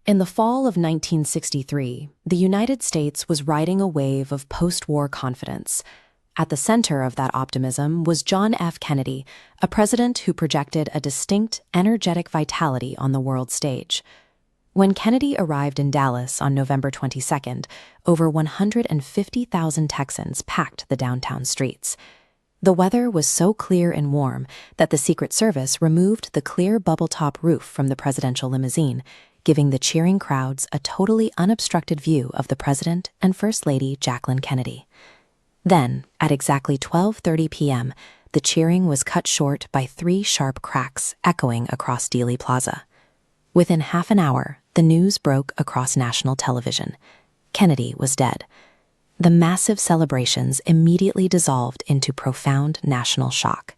In the fall of 1963, the United States was riding a wave of post-war confidence. At the center of that optimism was John F. Kennedy, a president who projected a distinct, energetic vitality on the world stage. When Kennedy arrived in Dallas on November 22nd, over 150,000 Texans packed the downtown streets. The weather was so clear and warm that the Secret Service removed the clear bubble-top roof from the presidential limousine, giving the cheering crowds a totally unobstructed view of the President and First Lady Jacqueline Kennedy. Then, at exactly 12:30 p.m., the cheering was cut short by 3 sharp cracks echoing across Dealey Plaza. Within half an hour, the news broke across national television. Kennedy was dead. The massive celebrations immediately dissolved into profound national shock.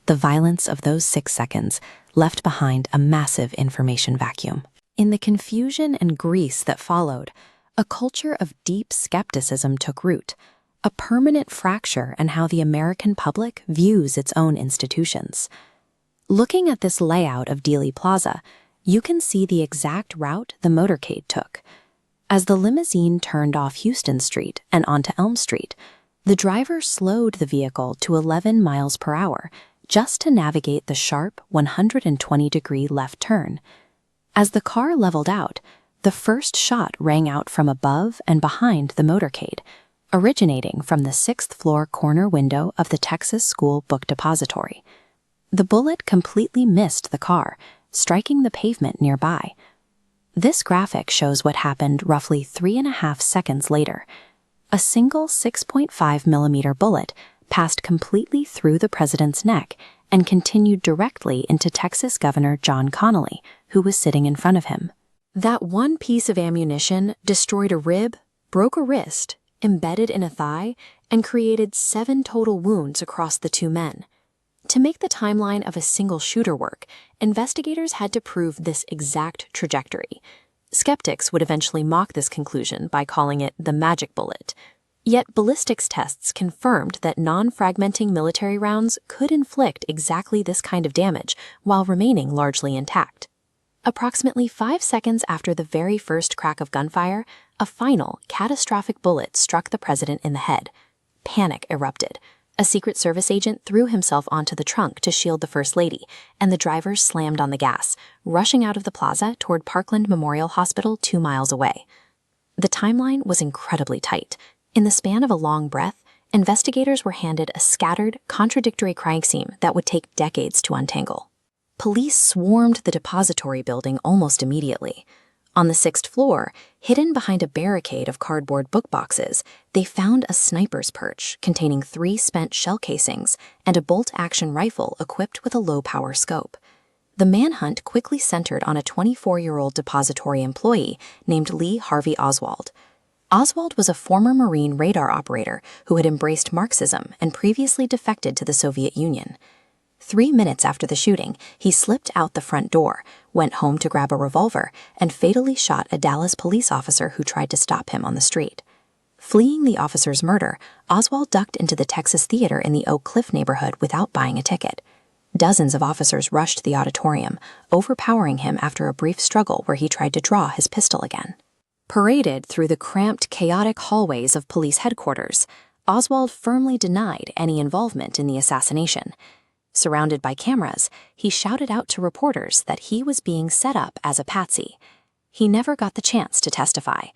The violence of those 6 seconds left behind a massive information vacuum. In the confusion and grease that followed, a culture of deep skepticism took root, a permanent fracture in how the American public views its own institutions. Looking at this layout of Dealey Plaza, you can see the exact route the motorcade took. As the limousine turned off Houston Street and onto Elm Street, the driver slowed the vehicle to 11 miles per hour just to navigate the sharp 120-degree left turn. As the car leveled out, the first shot rang out from above and behind the motorcade, originating from the 6th-floor corner window of the Texas School Book Depository. The bullet completely missed the car, striking the pavement nearby. This graphic shows what happened roughly 3.5 seconds later. A single 6.5mm bullet passed completely through the president's neck and continued directly into Texas Governor John Connally, who was sitting in front of him. That one piece of ammunition destroyed a rib, broke a wrist, embedded in a thigh, and created 7 total wounds across the 2 men. To make the timeline of a single shooter work, investigators had to prove this exact trajectory. Skeptics would eventually mock this conclusion by calling it the magic bullet. Yet ballistics tests confirmed that non-fragmenting military rounds could inflict exactly this kind of damage while remaining largely intact. Approximately 5 seconds after the very first crack of gunfire, a final, catastrophic bullet struck the president in the head. Panic erupted. A Secret Service agent threw himself onto the trunk to shield the First Lady, and the driver slammed on the gas, rushing out of the plaza toward Parkland Memorial Hospital 2 miles away. The timeline was incredibly tight. In the span of a long breath, investigators were handed a scattered, contradictory crime scene that would take decades to untangle. Police swarmed the depository building almost immediately. On the 6th floor, hidden behind a barricade of cardboard book boxes, they found a sniper's perch containing 3 spent shell casings and a bolt-action rifle equipped with a low-power scope. The manhunt quickly centered on a 24-year-old depository employee named Lee Harvey Oswald. Oswald was a former Marine radar operator who had embraced Marxism and previously defected to the Soviet Union. 3 minutes after the shooting, he slipped out the front door, went home to grab a revolver, and fatally shot a Dallas police officer who tried to stop him on the street. Fleeing the officer's murder, Oswald ducked into the Texas Theater in the Oak Cliff neighborhood without buying a ticket. Dozens of officers rushed the auditorium, overpowering him after a brief struggle where he tried to draw his pistol again. Paraded through the cramped, chaotic hallways of police headquarters, Oswald firmly denied any involvement in the assassination. Surrounded by cameras, he shouted out to reporters that he was being set up as a patsy. He never got the chance to testify.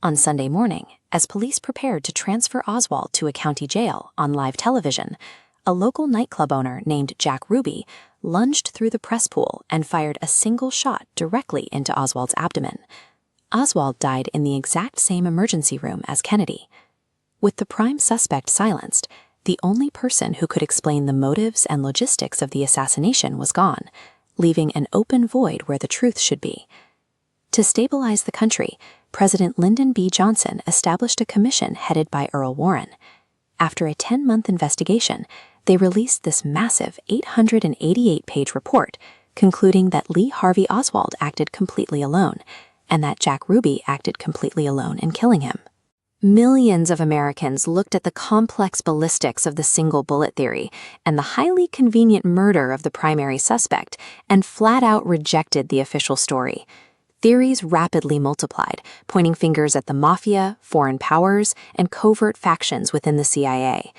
On Sunday morning, as police prepared to transfer Oswald to a county jail on live television, a local nightclub owner named Jack Ruby lunged through the press pool and fired a single shot directly into Oswald's abdomen. Oswald died in the exact same emergency room as Kennedy. With the prime suspect silenced, the only person who could explain the motives and logistics of the assassination was gone, leaving an open void where the truth should be. To stabilize the country, President Lyndon B. Johnson established a commission headed by Earl Warren. After a 10-month investigation, they released this massive 888-page report, concluding that Lee Harvey Oswald acted completely alone, and that Jack Ruby acted completely alone in killing him. Millions of Americans looked at the complex ballistics of the single bullet theory and the highly convenient murder of the primary suspect and flat out rejected the official story. Theories rapidly multiplied, pointing fingers at the mafia, foreign powers, and covert factions within the CIA.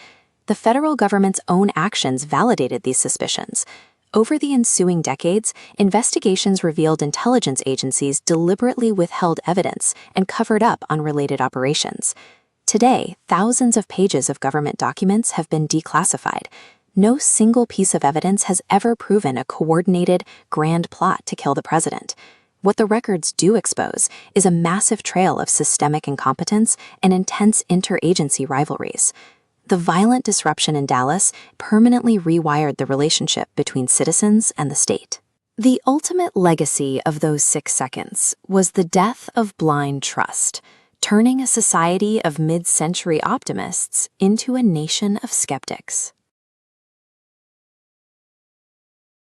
The federal government's own actions validated these suspicions. Over the ensuing decades, investigations revealed intelligence agencies deliberately withheld evidence and covered up unrelated operations. Today, thousands of pages of government documents have been declassified. No single piece of evidence has ever proven a coordinated, grand plot to kill the president. What the records do expose is a massive trail of systemic incompetence and intense interagency rivalries. The violent disruption in Dallas permanently rewired the relationship between citizens and the state. The ultimate legacy of those 6 seconds was the death of blind trust, turning a society of mid-century optimists into a nation of skeptics.